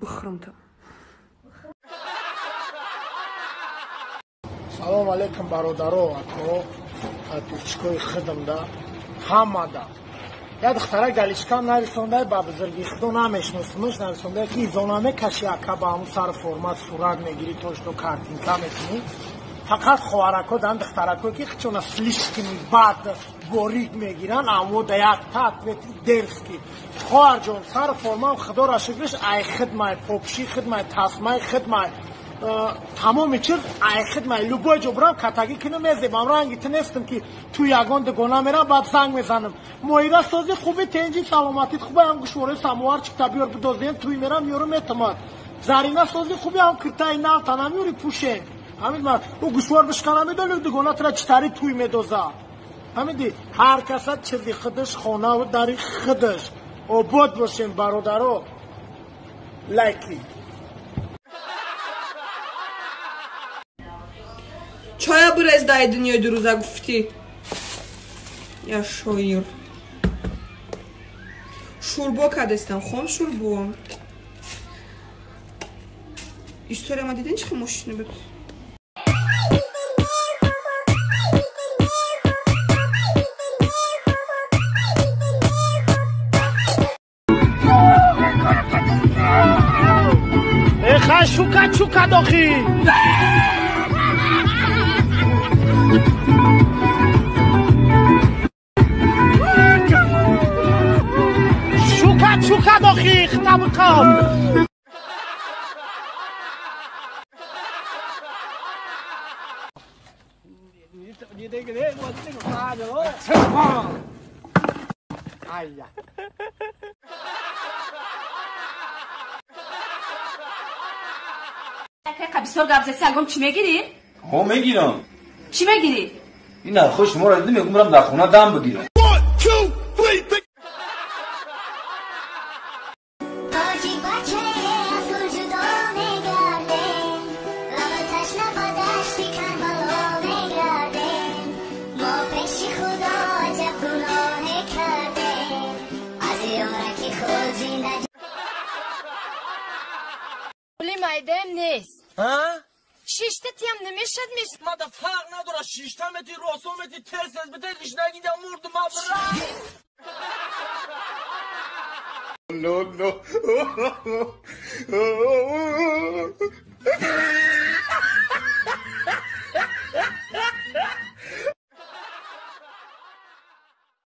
بخرمتم. سلام علیکم برادرو اکو اتوچکوی خدم دا همه دا یا دختره گلیشکا نرسونده با بزرگی خدو نمیشنوسمش نرسونده که زونامه کشی اکا با همون سر فرمت صورت میگیری توش تو کارتینکا میتونی فقط خوارکو دن دخترکو که چون سلیشکنی بعد گوریگ میگیرن امو دا یک تات درس کی خوار جون سر فرمان خدا را شکرش ای خدمه پوپشی خدمه تسمه خدمه تمام چیز ای خدمه لوبای جبران کتاگی کنم میزیبم رنگی تنستم که تو یگان دگونه میرم بعد زنگ میزنم مویده سازی خوبی تنجی سلامتیت خوبه هم گشوره سموار چکتا بیار بدازین توی میرم یورو میتماد زرینه سازی خوبی هم کرتای نال تنم یوری پوشه همین من او گشوار بشکنم میدونم دگونه ترا چتاری توی میدازه همین دی هر کسا چیزی خودش خونه و داری خودش عبود باشین برادرو لایکی چایا برز دای دنیای دو روزه گفتی یا شایر شوربا کدستم خام شوربا істория ما دیدین چه ماشینی بود شوکا شوکا داخی شوکا شوکا داخی خطاب کام بسیار گبزه سلگم چی میگیری؟ ها میگیرم چی میگیری؟ این نرخوش شما را دیدم میگم در خونه دم بگیرم مایدم نیست ها؟ شیشته تیم نمیشد میست ما دا فرق نداره شیشته متی راسو متی تست از بترش نگیدم مردم ابرا نو